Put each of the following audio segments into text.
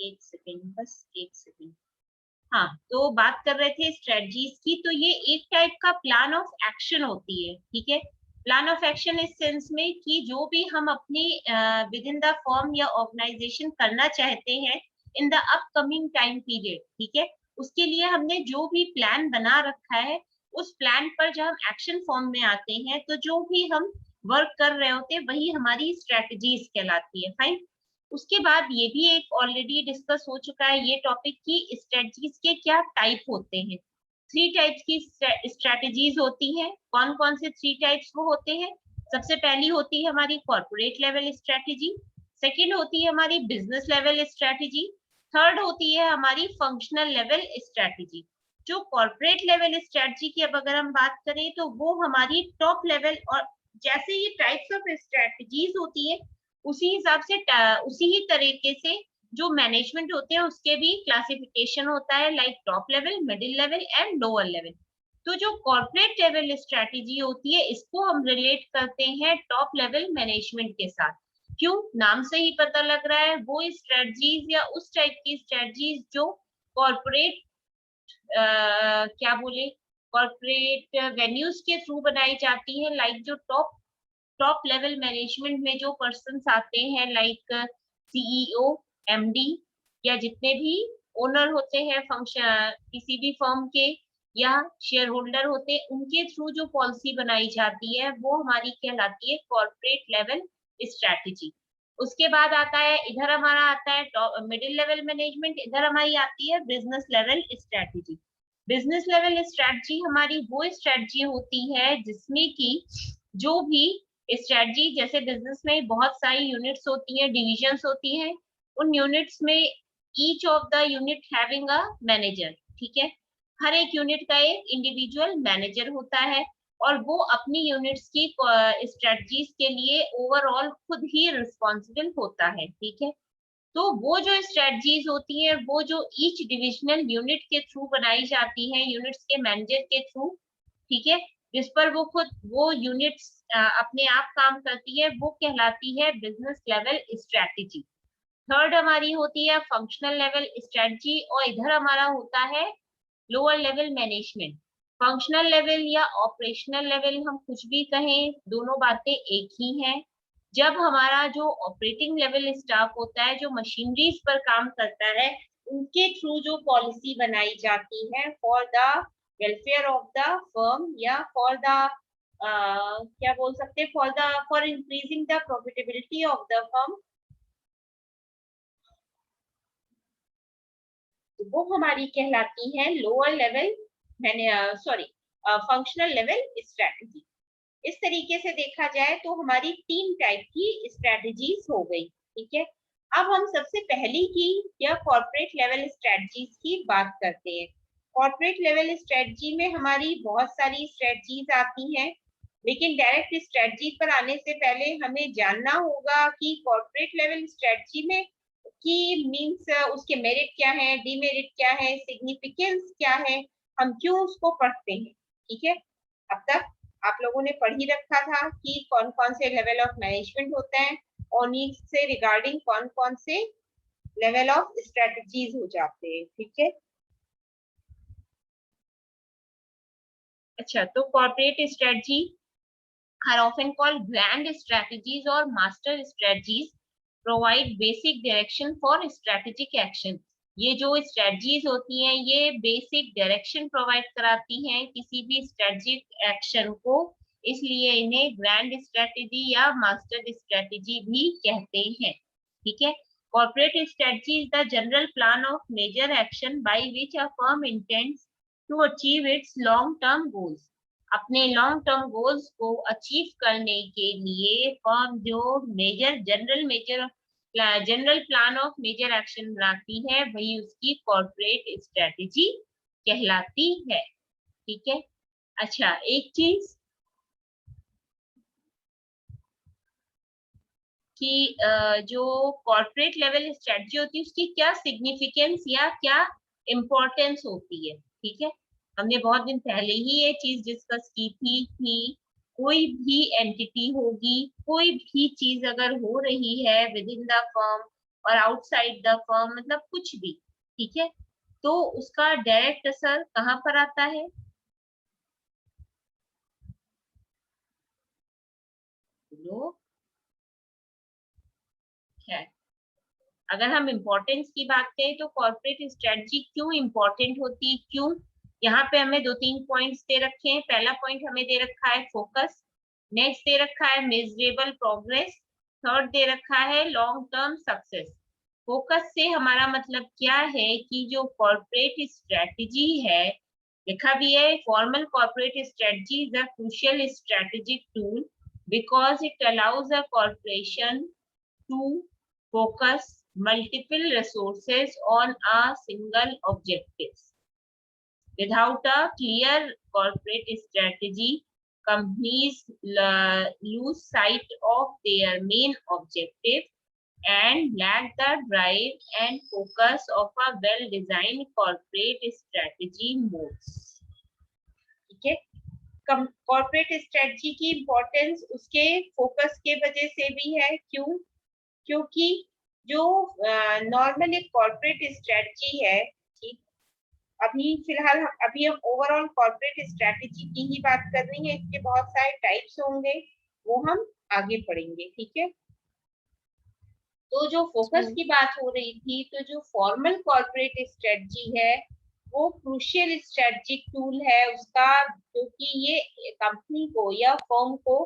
एक सेकेंड, बस एक सेकेंड। हाँ, तो बात कर रहे थे स्ट्रेटजीज की। तो ये एक टाइप का प्लान ऑफ एक्शन होती है, ठीक है। प्लान ऑफ एक्शन इस सेंस में कि जो भी हम अपनी विद इन द फर्म या ऑर्गेनाइजेशन करना चाहते हैं in the upcoming time period, ठीक है, उसके लिए हमने जो भी प्लान बना रखा है, उस प्लान पर जब हम एक्शन फॉर्म में आते हैं तो जो भी हम वर्क कर रहे होते हैं वही हमारी स्ट्रेटजीज कहलाती है। फाइन। उसके बाद ये भी एक ऑलरेडी डिस्कस हो चुका है ये टॉपिक की स्ट्रेटजीज के क्या टाइप होते हैं। थ्री टाइप्स की स्ट्रेटजीज होती हैं। कौन कौन से थ्री टाइप्स वो होते हैं? सबसे पहली होती है हमारी कॉर्पोरेट लेवल स्ट्रेटजी, सेकंड होती है हमारी बिजनेस लेवल स्ट्रेटजी, थर्ड होती है हमारी फंक्शनल लेवल स्ट्रेटजी। जो कॉर्पोरेट लेवल स्ट्रेटजी की अब अगर हम बात करें तो वो हमारी टॉप लेवल, और जैसे ये टाइप्स ऑफ स्ट्रेटजीज होती है उसी हिसाब से उसी ही तरीके से जो मैनेजमेंट होते हैं उसके भी क्लासिफिकेशन होता है, like top level, middle level and lower level. तो जो कॉर्पोरेट लेवल स्ट्रेटजी होती है इसको हम रिलेट करते हैं टॉप लेवल मैनेजमेंट के साथ। क्यों? नाम से ही पता लग रहा है, वो स्ट्रेटजीज या उस टाइप की स्ट्रेटजीज जो कॉर्पोरेट क्या बोले, कॉर्पोरेट वेन्यूज के थ्रू बनाई जाती है, लाइक जो टॉप लेवल मैनेजमेंट में जो पर्सन्स आते हैं, लाइक सीईओ, एमडी, या जितने भी ओनर होते हैं फंक्शन किसी भी फर्म के, या शेयर होल्डर होते हैं, उनके थ्रू जो पॉलिसी बनाई जाती है वो हमारी कहलाती है कॉर्पोरेट लेवल स्ट्रेटजी। उसके बाद आता है, इधर हमारा आता है मिडिल लेवल मैनेजमेंट, इधर हमारी आती है business level strategy. Business level strategy हमारी वो स्ट्रेटजी होती है जिसमें कि जो भी स्ट्रेटजी, जैसे बिजनेस में बहुत सारी यूनिट्स होती हैं, डिविजन्स होती हैं, उन यूनिट्स में each of the unit having a manager, ठीक है। हर एक यूनिट का एक इंडिविजुअल मैनेजर होता है और वो अपनी यूनिट्स की स्ट्रेटजीज के लिए ओवरऑल खुद ही रिस्पॉन्सिबल होता है, ठीक है। तो वो जो स्ट्रेटजीज होती है वो जो ईच डिविजनल यूनिट के थ्रू बनाई जाती है, यूनिट्स के मैनेजर के थ्रू, ठीक है, जिस पर वो खुद वो यूनिट्स अपने आप काम करती है, वो कहलाती है बिजनेस लेवल स्ट्रेटजी। थर्ड हमारी होती है फंक्शनल लेवल स्ट्रेटजी, और इधर हमारा होता है lower level management. Functional level या ऑपरेशनल लेवल हम कुछ भी कहें, दोनों बातें एक ही हैं। जब हमारा जो ऑपरेटिंग लेवल स्टाफ होता है, जो मशीनरीज पर काम करता है, उनके थ्रू जो पॉलिसी बनाई जाती है for the welfare of the firm, या फॉर द क्या बोल सकते हैं, for increasing the profitability of the firm, वो हमारी कहलाती है लोअर लेवल मैंने सॉरी फंक्शनल लेवल स्ट्रेटजी। इस तरीके से देखा जाए तो हमारी तीन टाइप की स्ट्रेटजीज हो गई, ठीक है। अब हम सबसे पहली की या कॉर्पोरेट लेवल स्ट्रेटजीज की बात करते हैं। कॉर्पोरेट लेवल स्ट्रेटजी में हमारी बहुत सारी स्ट्रेटजीज आती हैं, लेकिन डायरेक्ट स्ट्रेटजी पर आने से पहले हमें जानना होगा कि कॉर्पोरेट लेवल स्ट्रेटजी में की मीन्स उसके मेरिट क्या है, डीमेरिट क्या है, सिग्निफिकेंस क्या है, हम क्यों उसको पढ़ते हैं, ठीक है। अब तक आप लोगों ने पढ़ ही रखा था कि कौन कौन से लेवल ऑफ मैनेजमेंट होते हैं और उन्हीं से रिगार्डिंग कौन कौन से लेवल ऑफ स्ट्रेटजीज हो जाते हैं, ठीक है। अच्छा, तो corporate strategy are often called grand strategies or master strategies, provide basic direction for strategic action। ये जो strategies होती हैं ये basic direction provide कराती हैं किसी भी strategic action को, इसलिए इन्हें grand strategy या master strategy भी कहते हैं, ठीक है। Corporate strategy is the general plan of major action by which a firm intends to achieve its long term goals। अपने लॉन्ग टर्म गोल्स को अचीव करने के लिए फर्म जो general plan of major action बनाती है वही उसकी कॉर्पोरेट स्ट्रेटजी कहलाती है, ठीक है। अच्छा, एक चीज कि जो कॉर्पोरेट लेवल स्ट्रेटजी होती है उसकी क्या सिग्निफिकेंस या क्या इम्पोर्टेंस होती है, ठीक है। हमने बहुत दिन पहले ही ये चीज डिस्कस की थी कि कोई भी एंटिटी होगी, कोई भी चीज अगर हो रही है विद इन द फर्म, और आउटसाइड द फर्म मतलब कुछ भी, ठीक है। तो उसका डायरेक्ट असर कहाँ पर आता है? लो है। अगर हम इम्पोर्टेंस की बात करें तो कॉर्पोरेट स्ट्रेटजी क्यों इम्पोर्टेंट होती है, क्यों? यहाँ पे हमें 2-3 पॉइंट्स दे रखे हैं। पहला पॉइंट हमें दे रखा है फोकस, नेक्स्ट दे रखा है मेजरेबल प्रोग्रेस, थर्ड दे रखा है लॉन्ग टर्म सक्सेस। फोकस से हमारा मतलब क्या है कि जो कॉर्पोरेट स्ट्रेटजी है, लिखा भी है formal corporate strategy is a crucial strategic tool because it allows a corporation to focus multiple resources on a single objective. Without a clear corporate strategy, companies lose sight of their main objective and lack the drive and focus of a well-designed corporate strategy moves. ठीक है? Corporate strategy की importance उसके focus के वजह से भी है। क्यों? क्योंकि जो नॉर्मल एक कॉर्पोरेट स्ट्रेटजी है, ठीक, अभी फिलहाल अभी हम ओवरऑल कॉर्पोरेट स्ट्रेटजी की ही बात कर रही हैं। इसके बहुत सारे टाइप्स होंगे, वो हम आगे पढ़ेंगे, ठीक है। तो जो फोकस की बात हो रही थी, तो जो फॉर्मल कॉर्पोरेट स्ट्रेटजी है वो क्रूशियल स्ट्रेटजिक टूल है उसका, क्योंकि ये कंपनी को या फर्म को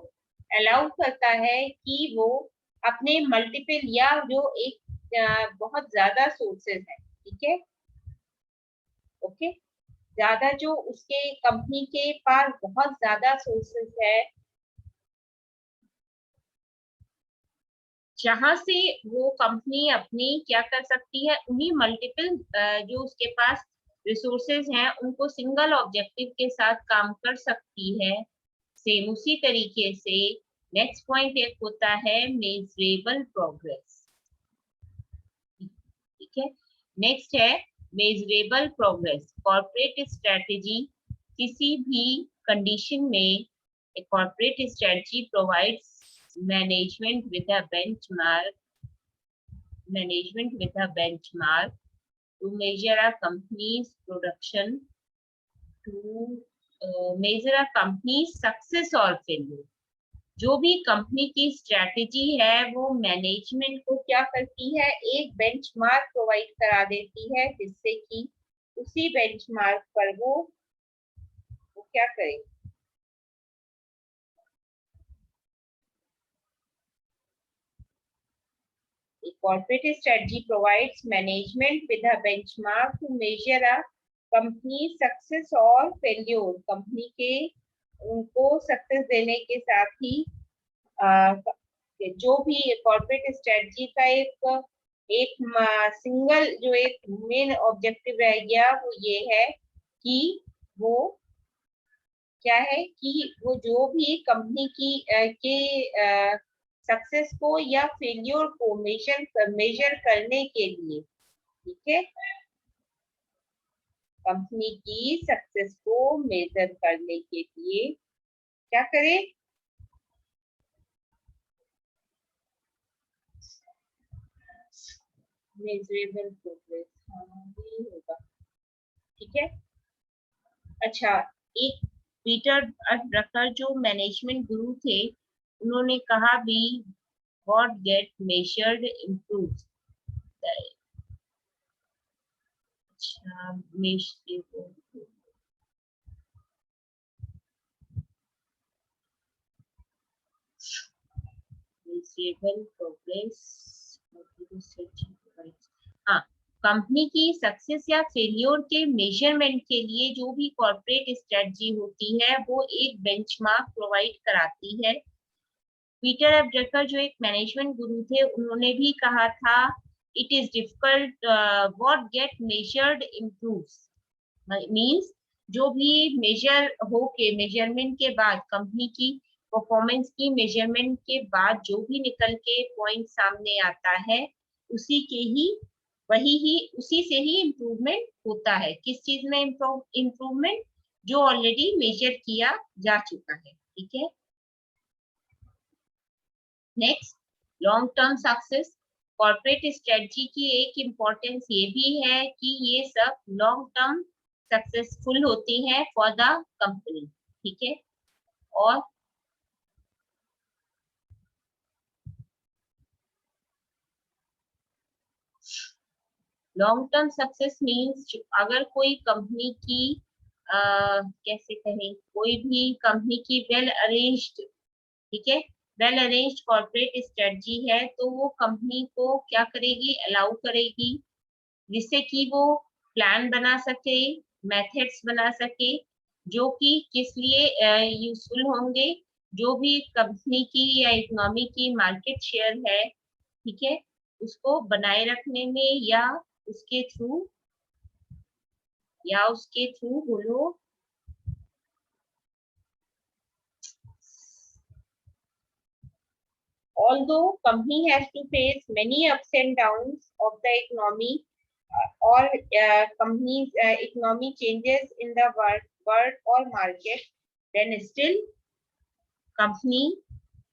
अलाउ करता है कि वो अपने मल्टीपल या जो एक बहुत ज्यादा सोर्सेज है, ठीक है, ओके, ज्यादा जो उसके कंपनी के पास बहुत ज्यादा सोर्सेज है, जहां से वो कंपनी अपनी क्या कर सकती है, उन्हीं मल्टीपल जो उसके पास रिसोर्सेज हैं उनको सिंगल ऑब्जेक्टिव के साथ काम कर सकती है। सेम उसी तरीके से नेक्स्ट पॉइंट एक होता है मेजरेबल प्रोग्रेस, ठीक है। नेक्स्ट है मेजरेबल प्रोग्रेस। कॉर्पोरेट स्ट्रेटजी किसी भी कंडीशन में corporate strategy provides management with a benchmark to measure a company's production, to measure a company's success or failure। जो भी कंपनी की स्ट्रेटजी है वो मैनेजमेंट को क्या करती है, एक बेंचमार्क प्रोवाइड करा देती है, जिससे कि उसी बेंचमार्क पर वो क्या करे, a corporate strategy provides management with a benchmark to measure a company's success or failure। Company के उनको सक्सेस देने के साथ ही जो भी कॉर्पोरेट स्ट्रेटजी का एक सिंगल जो एक मेन ऑब्जेक्टिव रह गया वो ये है कि वो क्या है कि वो जो भी कंपनी की के सक्सेस को या फेलियर को मेजर करने के लिए, ठीक है, कंपनी की सक्सेस को मेजर करने के लिए क्या करे, मेजरेबल प्रोग्रेस, हाँ ये होगा, ठीक है। अच्छा, एक पीटर ड्रकर जो मैनेजमेंट गुरु थे, उन्होंने कहा भी व्हाट गेट मेजर्ड इम्प्रूव्स। अच्छा, प्रोग्रेस, हाँ, कंपनी की सक्सेस या फेलियर के मेजरमेंट के लिए जो भी कॉर्पोरेट स्ट्रेटजी होती है वो एक बेंचमार्क प्रोवाइड कराती है। पीटर एफ ड्रकर जो एक मैनेजमेंट गुरु थे, उन्होंने भी कहा था it is difficult what get measured improves, means जो भी मेजर हो के मेजरमेंट के बाद कंपनी की परफॉर्मेंस की मेजरमेंट के बाद जो भी निकल के पॉइंट सामने आता है उसी के ही वही ही उसी से ही इम्प्रूवमेंट होता है। किस चीज में इम्प्रूवमेंट? जो ऑलरेडी मेजर किया जा चुका है, ठीक है। Next, long term success. Corporate strategy की एक इम्पोर्टेंस ये भी है कि ये सब लॉन्ग टर्म सक्सेसफुल होती हैं फॉर द कंपनी, ठीक है। और लॉन्ग टर्म सक्सेस मीन्स अगर कोई कंपनी की कैसे कहें, कोई भी कंपनी की वेल अरेंज्ड, ठीक है, वेल अरेंज्ड कॉर्पोरेट स्ट्रेटजी है तो वो कंपनी को क्या करेगी, अलाउ करेगी, जिससे कि वो प्लान बना सके, मेथड्स बना सके, जो कि किस लिए यूजफुल होंगे, जो भी कंपनी की या इकोनॉमी की मार्केट शेयर है, ठीक है, उसको बनाए रखने में उसके थ्रू उसके थ्रू बोलो, although company has to face many ups and downs of the economy, or companies economy changes in the world or market, then still company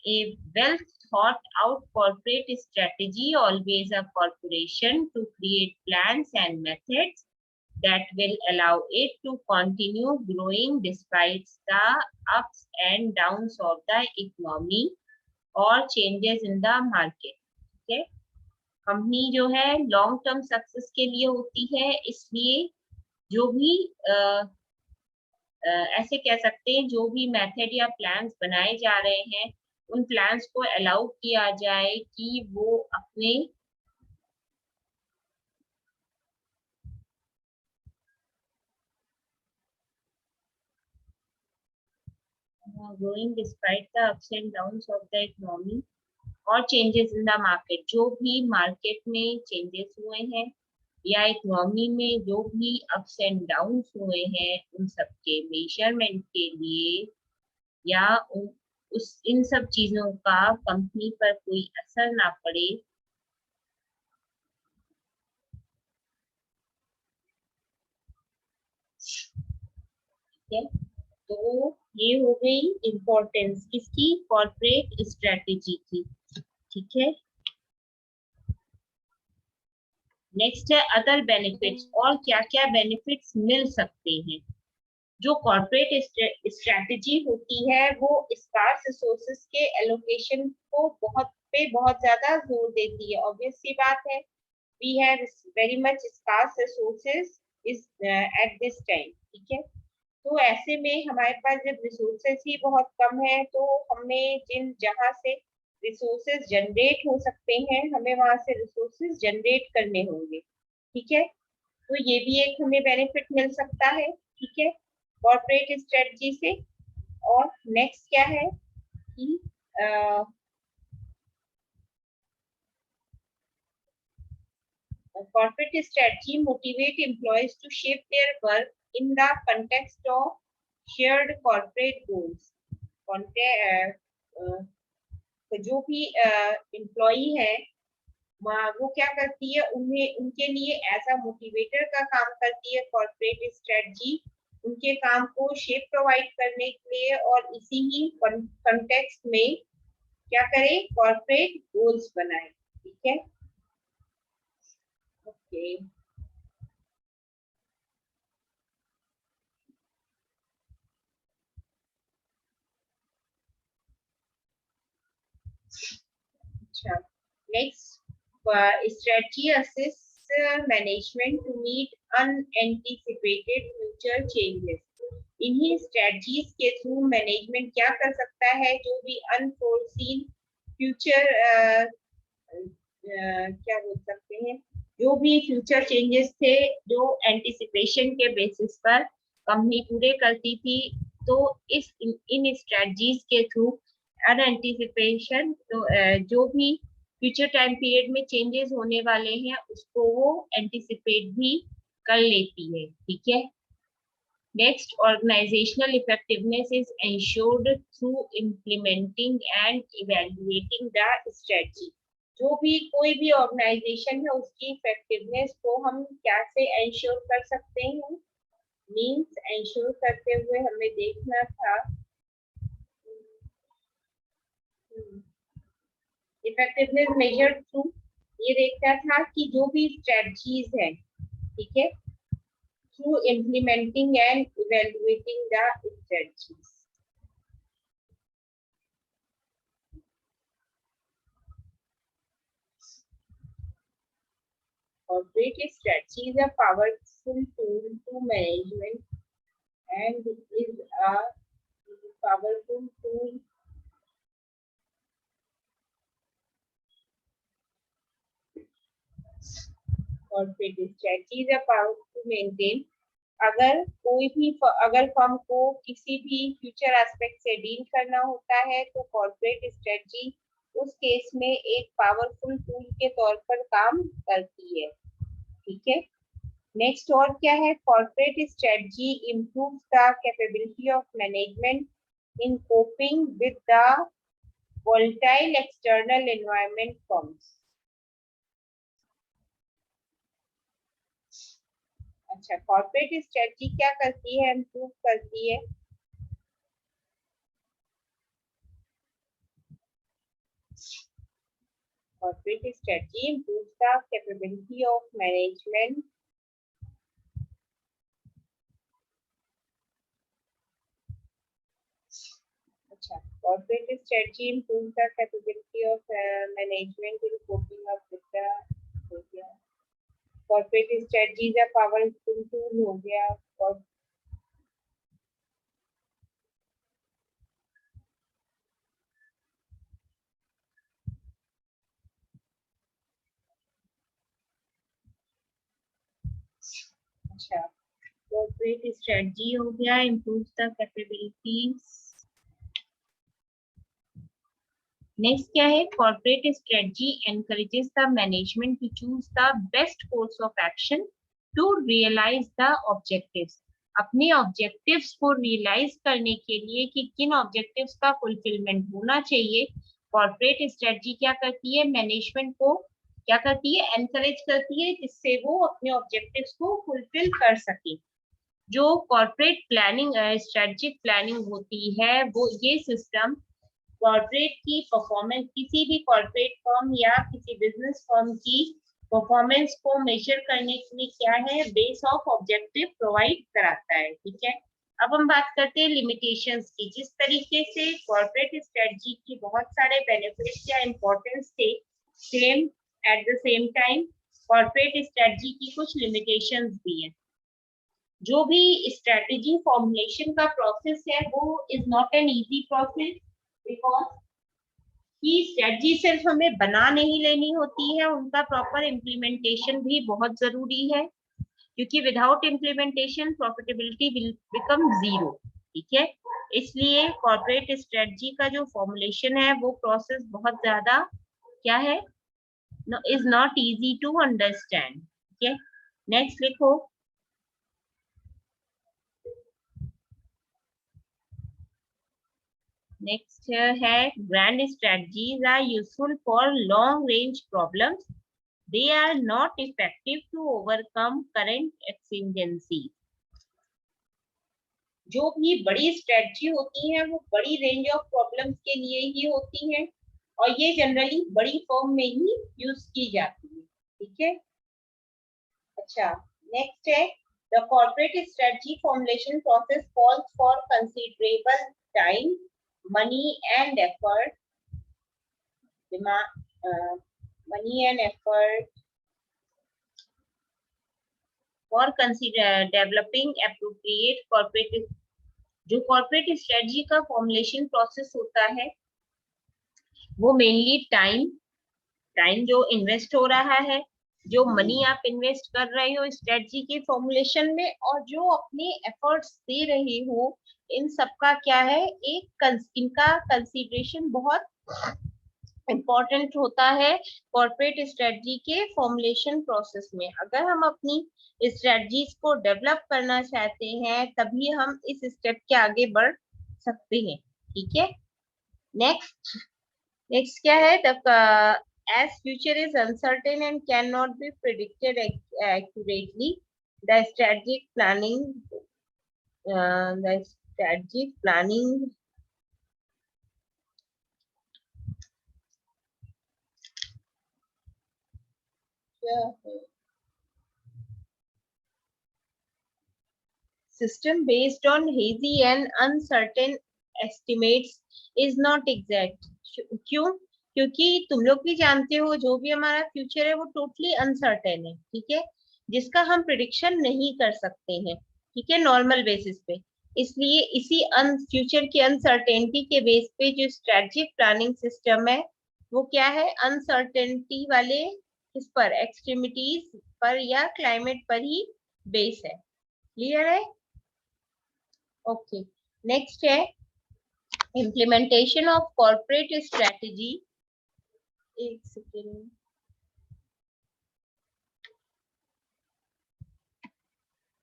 a well thought out corporate strategy always a corporation to create plans and methods that will allow it to continue growing despite the ups and downs of the economy और changes in the market, ठीक है। Company जो है long term success के लिए होती है, इसलिए जो भी ऐसे कह सकते हैं, जो भी मेथड या प्लान्स बनाए जा रहे हैं, उन प्लान्स को अलाउ किया जाए कि वो अपने growing despite the ups and downs of the economy और चेंजेस इन द मार्केट, जो भी मार्केट में चेंजेस हुए हैं या इकोनॉमी में जो भी अप्स एंड डाउन्स हुए हैं, उन सब के मेजरमेंट के लिए या इन सब चीजों का कंपनी पर कोई असर ना पड़े, ठीक है। तो ये हो गई इम्पोर्टेंस किसकी, कॉर्पोरेट स्ट्रेटेजी की, ठीक है। नेक्स्ट है अदर बेनिफिट्स, और क्या क्या बेनिफिट्स मिल सकते हैं। जो कॉर्पोरेट स्ट्रेटेजी होती है वो स्कार्स रिसोर्सेज के एलोकेशन को बहुत ज्यादा जोर देती है। ऑब्वियस सी बात है, we have very much scarce resources is at this time, ठीक है। तो ऐसे में हमारे पास जब रिसोर्सेज ही बहुत कम है, तो हमें जहां से रिसोर्सेज जनरेट हो सकते हैं, हमें वहां से रिसोर्सेज जनरेट करने होंगे, ठीक है। तो ये भी एक हमें बेनिफिट मिल सकता है, ठीक है, कॉर्पोरेट स्ट्रेटजी से। और नेक्स्ट क्या है कि corporate strategy motivate employees to shape their work in the context of shared corporate goals. जो भी एम्प्लॉई है वो क्या करती है, उन्हें उनके लिए ऐसा मोटिवेटर का काम करती है कॉर्पोरेट स्ट्रेटजी, उनके काम को शेप प्रोवाइड करने के लिए, और इसी ही कंटेक्स्ट में क्या करें, कॉर्पोरेट गोल्स बनाए, ठीक है। ओके, अच्छा, next strategy assists management to meet unanticipated future changes. इन्हीं स्ट्रेटजीज के थ्रू मैनेजमेंट क्या कर सकता है, जो भी अनफोर्सीन फ्यूचर क्या बोल सकते हैं, जो भी फ्यूचर चेंजेस थे, जो एंटिसिपेशन के बेसिस पर कंपनी पूरे करती थी, तो इन स्ट्रेटजीज के थ्रू अनएंटिसिपेशन, तो जो भी फ्यूचर टाइम पीरियड में चेंजेस होने वाले हैं उसको वो एंटिसिपेट भी कर लेती है, ठीक है। Next, organizational effectiveness is ensured through implementing and evaluating the strategy. जो भी कोई भी ऑर्गेनाइजेशन है उसकी इफेक्टिवनेस को हम कैसे इंश्योर कर सकते हैं, मींस इंश्योर करते हुए हमें देखना था effectiveness measured through ये देखना था कि जो भी स्ट्रेटजीज है, ठीक है, through implementing and evaluating the strategies. Corporate strategy is a powerful tool to management and is a powerful tool corporate strategy is a powerful to maintain। अगर कोई भी अगर फर्म को किसी भी फ्यूचर एस्पेक्ट से डील करना होता है तो कॉर्पोरेट स्ट्रेटजी उस केस में एक पावरफुल टूल के तौर पर काम करती है, ठीक है। नेक्स्ट और क्या है, corporate strategy improves the capability of management in coping with the volatile external environment firms. अच्छा, कॉर्पोरेट स्ट्रेटजी क्या करती है, इम्प्रूव करती है corporate strategy improves the capability of management अच्छा, corporate strategy improves the capability of management in coping up with the corporate strategy is a powerful tool हो गया और अच्छा, corporate strategy हो गया improves the capabilities। नेक्स्ट क्या है, corporate strategy encourages the management to choose the best course of action to realise the objectives. अपने objectives को रियलाइज करने के लिए कि किन ऑब्जेक्टिव्स का फुलफिलमेंट होना चाहिए, कॉर्पोरेट स्ट्रेटजी क्या करती है, मैनेजमेंट को क्या करती है, एनकरेज करती है जिससे वो अपने ऑब्जेक्टिव्स को फुलफिल कर सके। जो कॉर्पोरेट प्लानिंग स्ट्रेटेजिक प्लानिंग होती है वो ये सिस्टम कॉर्पोरेट की परफॉर्मेंस, किसी भी कॉर्पोरेट फर्म या किसी बिजनेस फर्म की परफॉर्मेंस को मेजर करने के लिए क्या है, बेस ऑफ ऑब्जेक्टिव प्रोवाइड कराता है, ठीक है। अब हम बात करते हैं लिमिटेशंस की। जिस तरीके से कॉर्पोरेट स्ट्रेटजी की बहुत सारे बेनिफिट्स या इंपॉर्टेंस थे, same at the same time corporate strategy की कुछ लिमिटेशंस भी हैं। जो भी स्ट्रेटेजी फॉर्मुलेशन का प्रोसेस है वो is not an easy process, because की स्ट्रेटजी सिर्फ हमें बना नहीं लेनी होती है, उनका प्रॉपर इम्प्लीमेंटेशन भी बहुत जरूरी है, क्योंकि without implementation profitability will become zero, ठीक है। इसलिए कॉर्पोरेट स्ट्रेटजी का जो फॉर्मुलेशन है वो प्रोसेस बहुत ज्यादा क्या है, is not easy to understand, ठीक है। नेक्स्ट लिखो, नेक्स्ट है grand strategies are useful for long range problems, they are not effective to overcome current exigencies। जो भी बड़ी स्ट्रेटजी होती है वो बड़ी रेंज ऑफ प्रॉब्लम्स के लिए ही होती हैं और ये जनरली बड़ी फर्म में ही यूज की जाती है, ठीक है। अच्छा, नेक्स्ट है the corporate strategy formulation process calls for considerable time, money and effort, money and effort for consider developing appropriate corporate। जो कॉर्पोरेट स्ट्रेटजी का फॉर्मुलेशन प्रोसेस होता है वो मेनली टाइम जो इन्वेस्ट हो रहा है, जो मनी आप इन्वेस्ट कर रहे हो स्ट्रेटजी के फॉर्मुलेशन में, और जो अपने एफर्ट्स दे रहे हो, इन सबका क्या है, एक इनका कंसीडरेशन बहुत इम्पोर्टेंट होता है कॉर्पोरेट स्ट्रेटजी के फॉर्मुलेशन प्रोसेस में। अगर हम अपनी स्ट्रेटजीज को डेवलप करना चाहते हैं तभी हम इस स्टेप के आगे बढ़ सकते हैं, ठीक है। नेक्स्ट क्या है, the as future is uncertain and cannot be predicted accurately, the strategic planning क्या है? System based on hazy and uncertain estimates is not exact. क्यों? क्योंकि तुम लोग भी जानते हो जो भी हमारा फ्यूचर है वो टोटली अनसर्टेन है, ठीक है, जिसका हम प्रिडिक्शन नहीं कर सकते हैं, ठीक है, नॉर्मल बेसिस पे। इसलिए इसी फ्यूचर की अनसर्टेनिटी के बेस पे जो स्ट्रेटेजिक प्लानिंग सिस्टम है वो क्या है, अनसर्टेनिटी वाले किस पर, एक्सट्रीमिटीज पर या क्लाइमेट पर ही बेस है। क्लियर है? ओके, नेक्स्ट है इम्प्लीमेंटेशन ऑफ कॉर्पोरेट स्ट्रेटेजी। एक second,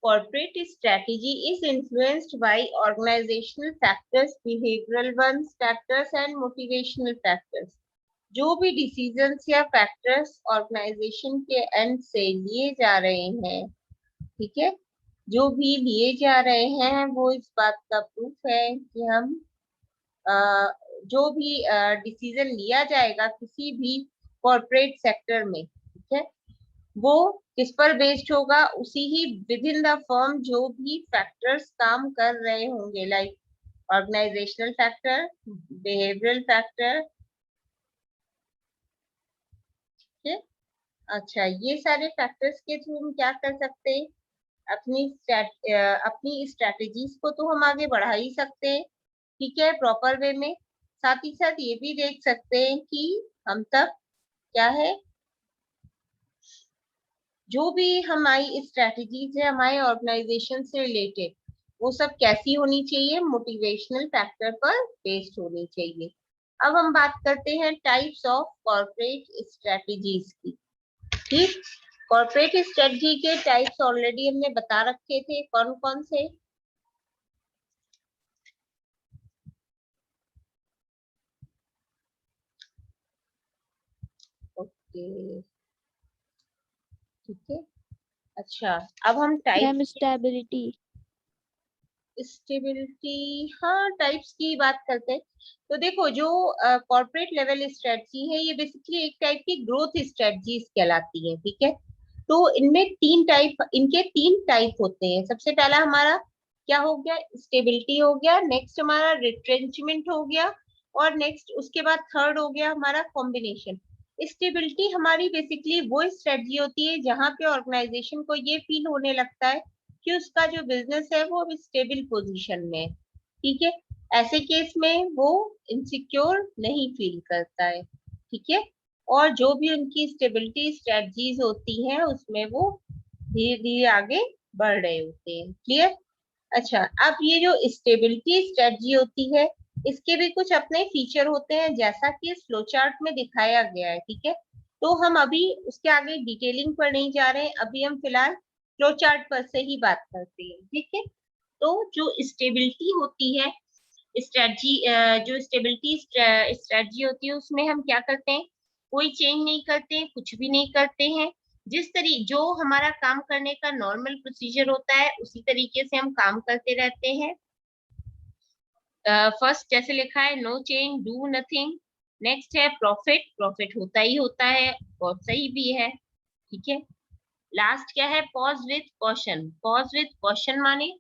corporate strategy is influenced by organizational factors, behavioral ones factors and motivational factors। जो भी डिसीजंस या फैक्टर्स ऑर्गेनाइजेशन के एंड से लिए जा रहे हैं, ठीक है, जो भी लिए जा रहे हैं वो इस बात का प्रूफ है कि हम जो भी डिसीजन लिया जाएगा किसी भी कॉर्पोरेट सेक्टर में, ठीक है, वो किस पर बेस्ड होगा, उसी ही विद इन द फर्म जो भी फैक्टर्स काम कर रहे होंगे, like organisational factor, behavioural factor, ठीक है। अच्छा, ये सारे फैक्टर्स के थ्रू हम क्या कर सकते हैं, अपनी स्ट्रेटजीज को तो हम आगे बढ़ा ही सकते हैं, ठीक है, प्रॉपर वे में। साथ ही साथ ये भी देख सकते हैं कि हम तक क्या है, जो भी हमारी स्ट्रेटजीज है हमारे ऑर्गेनाइजेशन से रिलेटेड, वो सब कैसी होनी चाहिए, मोटिवेशनल फैक्टर पर बेस्ड होनी चाहिए। अब हम बात करते हैं टाइप्स ऑफ कॉर्पोरेट स्ट्रेटजीज की। ठीक, कॉर्पोरेट स्ट्रेटजी के टाइप्स ऑलरेडी हमने बता रखे थे, कौन कौन से। ओके, ठीक है। अच्छा, अब हम टाइप स्टेबिलिटी, हाँ, टाइप्स की बात करते हैं। तो देखो, जो कॉर्पोरेट लेवल स्ट्रेटजी है ये बेसिकली एक टाइप की ग्रोथ स्ट्रेटजीज कहलाती है, ठीक है। तो इनमें इनके तीन टाइप होते हैं। सबसे पहला हमारा क्या हो गया, स्टेबिलिटी हो गया, नेक्स्ट हमारा रिट्रेंचमेंट हो गया, और नेक्स्ट उसके बाद थर्ड हो गया हमारा कॉम्बिनेशन। स्टेबिलिटी हमारी बेसिकली वो स्ट्रेटजी होती है जहां पे ऑर्गेनाइजेशन को ये फील होने लगता है कि उसका जो बिजनेस है वो स्टेबल पोजीशन में है, ठीक है। ऐसे केस में वो इनसिक्योर नहीं फील करता है, ठीक है, और जो भी उनकी स्टेबिलिटी स्ट्रेटजीज होती हैं उसमें वो धीरे धीरे आगे बढ़ रहे होते हैं। क्लियर? अच्छा, अब ये जो स्टेबिलिटी स्ट्रेटजी होती है इसके भी कुछ अपने फीचर होते हैं, जैसा कि इस फ्लो चार्ट में दिखाया गया है, ठीक है। तो हम अभी उसके आगे डिटेलिंग पर नहीं जा रहे हैं, अभी हम फिलहाल फ्लो चार्ट पर से ही बात करते हैं, ठीक है। तो जो स्टेबिलिटी होती है स्ट्रेटजी, जो स्टेबिलिटी स्ट्रेटजी होती है उसमें हम क्या करते हैं, कोई चेंज नहीं करते, कुछ भी नहीं करते हैं, जो हमारा काम करने का नॉर्मल प्रोसीजर होता है उसी तरीके से हम काम करते रहते हैं। फर्स्ट जैसे लिखा है, no change, do nothing. Next है प्रॉफिट, प्रॉफिट होता ही होता है, बहुत सही भी है, ठीक है। लास्ट क्या है, pause with caution. Pause with caution माने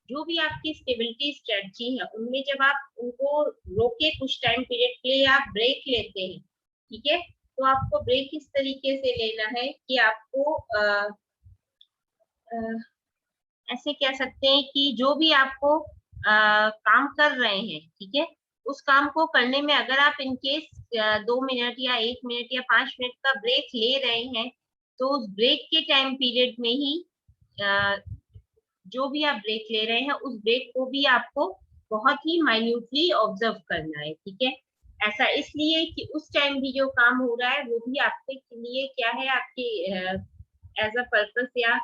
जो भी आपकी स्टेबिलिटी स्ट्रेटजी है उनमें जब आप उनको रोके कुछ टाइम पीरियड के लिए आप ब्रेक लेते हैं, ठीक है, तो आपको ब्रेक इस तरीके से लेना है कि आपको ऐसे कह सकते हैं कि जो भी आपको काम कर रहे हैं, ठीक है, उस काम को करने में अगर आप इनकेस 2 मिनट या 1 मिनट या 5 मिनट का ब्रेक ले रहे हैं, तो उस ब्रेक के टाइम पीरियड में ही जो भी आप ब्रेक ले रहे हैं उस ब्रेक को भी आपको बहुत ही माइन्यूटली ऑब्जर्व करना है, ठीक है। ऐसा इसलिए कि उस टाइम भी जो काम हो रहा है वो भी आपके लिए क्या है, आपके एज अ पर्पस या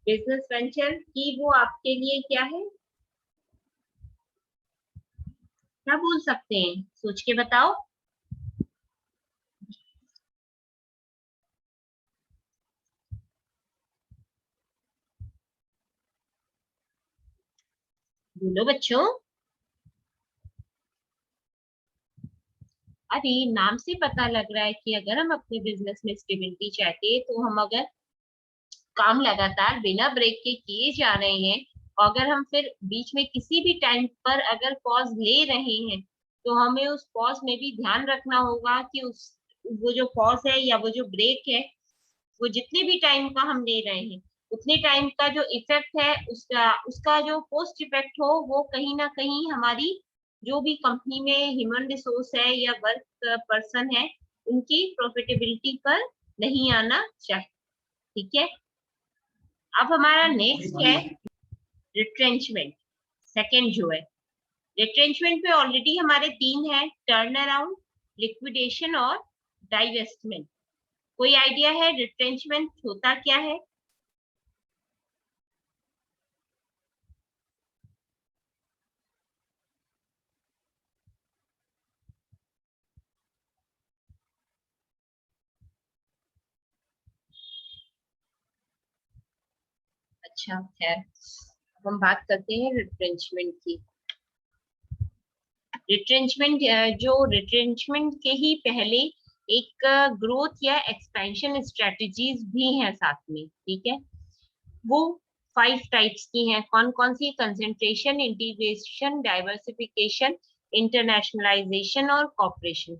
बिजनेस वेंचर की वो आपके लिए क्या है, क्या बोल सकते हैं, सोच के बताओ। बोलो बच्चों। अरे नाम से पता लग रहा है कि अगर हम अपने बिजनेस में स्टेबिलिटी चाहते हैं तो हम अगर काम लगातार बिना ब्रेक के किए जा रहे हैं और अगर हम फिर बीच में किसी भी टाइम पर अगर पॉज ले रहे हैं तो हमें उस पॉज में भी ध्यान रखना होगा कि उस वो जो पॉज है या वो जो ब्रेक है वो जितने भी टाइम का हम ले रहे हैं उतने टाइम का जो इफेक्ट है उसका उसका जो पोस्ट इफेक्ट हो वो कहीं ना कहीं हमारी जो भी कंपनी में ह्यूमन रिसोर्स है या वर्क पर्सन है उनकी प्रॉफिटेबिलिटी पर नहीं आना चाहिए। ठीक है, अब हमारा नेक्स्ट है रिट्रेंचमेंट। सेकंड जो है रिट्रेंचमेंट पे ऑलरेडी हमारे तीन है, टर्न अराउंड, लिक्विडेशन और डाइवेस्टमेंट। कोई आइडिया है रिट्रेंचमेंट होता क्या है? अच्छा खैर, अब हम बात करते हैं रिट्रेंचमेंट की। रिट्रेंचमेंट जो रिट्रेंचमेंट के ही पहले एक ग्रोथ या एक्सपेंशन स्ट्रेटजीज भी हैं साथ में। ठीक है, वो 5 टाइप्स की हैं। कौन कौन सी? कंसंट्रेशन, इंटीग्रेशन, डाइवर्सिफिकेशन, इंटरनेशनलाइजेशन और कॉपरेशन।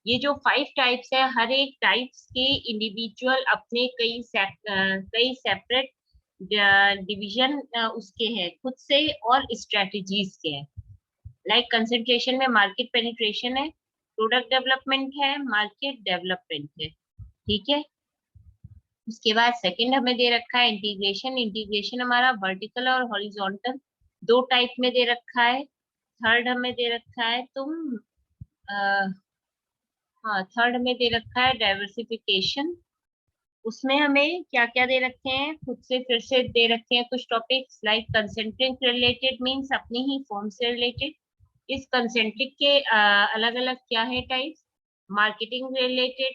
ये जो 5 टाइप्स है, हर एक टाइप्स के इंडिविजुअल अपने कई सेपरेट डिवीजन उसके हैं खुद से और स्ट्रेटजीज के हैं। लाइक कंसंट्रेशन में मार्केट पेनिट्रेशन है, प्रोडक्ट डेवलपमेंट है, मार्केट डेवलपमेंट है। ठीक है, उसके बाद सेकंड हमें दे रखा है इंटीग्रेशन। इंटीग्रेशन हमारा वर्टिकल और हॉरिजॉन्टल दो टाइप में दे रखा है। थर्ड हमें दे रखा है हाँ थर्ड में दे रखा है डाइवर्सिफिकेशन। उसमें हमें क्या क्या दे रखे हैं, खुद से फिर से दे रखे हैं कुछ topics. Like concentric related means अपनी ही फॉर्म से रिलेटेड। इस कंसेंट्रिक के अलग अलग क्या है types? Marketing related,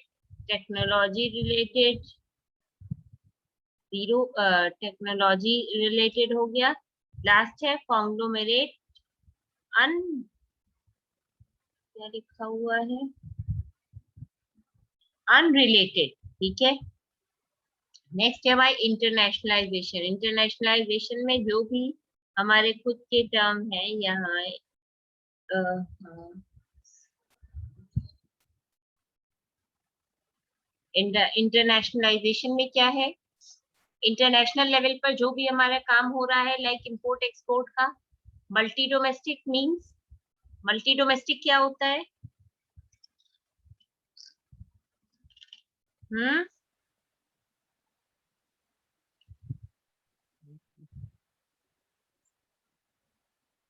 technology related, zero technology related हो गया। लास्ट है कॉन्ग्लोमेरेट अन क्या लिखा हुआ है, अनरिलेटेड। ठीक है, नेक्स्ट है भाई इंटरनेशनलाइजेशन। इंटरनेशनलाइजेशन में जो भी हमारे खुद के टर्म है यहाँ इंटरनेशनलाइजेशन में क्या है, इंटरनेशनल लेवल पर जो भी हमारा काम हो रहा है लाइक इंपोर्ट एक्सपोर्ट का। Multi domestic means, multi domestic क्या होता है?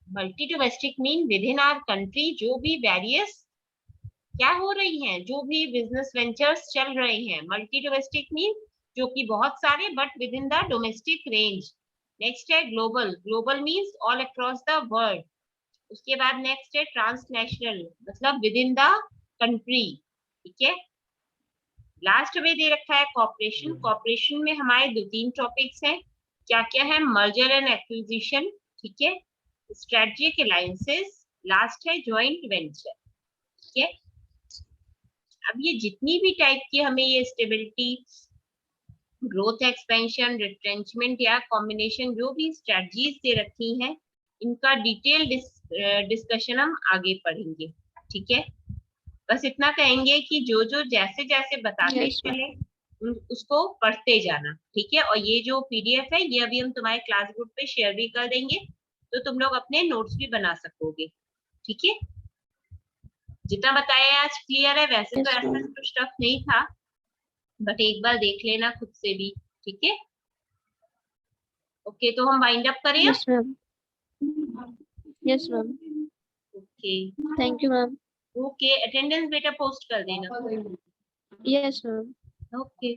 Multi domestic mean within our country जो भी वेरियस क्या हो रही हैं, जो भी बिजनेस वेंचर्स चल रहे हैं। मल्टी डोमेस्टिक मीन जो कि बहुत सारे but within the domestic range. Next है global. Global means all across the world. उसके बाद नेक्स्ट है ट्रांसनेशनल, मतलब विद इन द कंट्री। ठीक है, लास्ट में दे रखा है कॉपरेशन। कॉपरेशन में हमारे दो तीन टॉपिक्स हैं। क्या क्या है? मर्जर एंड एक्विजिशन, ठीक है, स्ट्रेटेजिक अलायंसेस, लास्ट है जॉइंट वेंचर। ठीक है, अब ये जितनी भी टाइप की हमें ये स्टेबिलिटी, ग्रोथ, एक्सपेंशन, रिट्रेंचमेंट या कॉम्बिनेशन जो भी स्ट्रेटजीज दे रखी हैं इनका डिटेल डिस्कशन हम आगे पढ़ेंगे। ठीक है, बस इतना कहेंगे कि जो जो जैसे जैसे बताते चले उसको पढ़ते जाना। ठीक है, और ये जो पीडीएफ है ये अभी हम तुम्हारे क्लास ग्रुप पे शेयर भी कर देंगे तो तुम लोग अपने नोट्स भी बना सकोगे। ठीक है, जितना बताया आज क्लियर है? वैसे तो ऐसा कुछ टफ नहीं था बट एक बार देख लेना खुद से भी। ठीक है, ओके, तो हम वाइंड अप करें? Yes ma'am, yes ma'am, okay, thank you ma'am. Okay, attendance बेटा पोस्ट कर देना। Yes ma'am. ओके।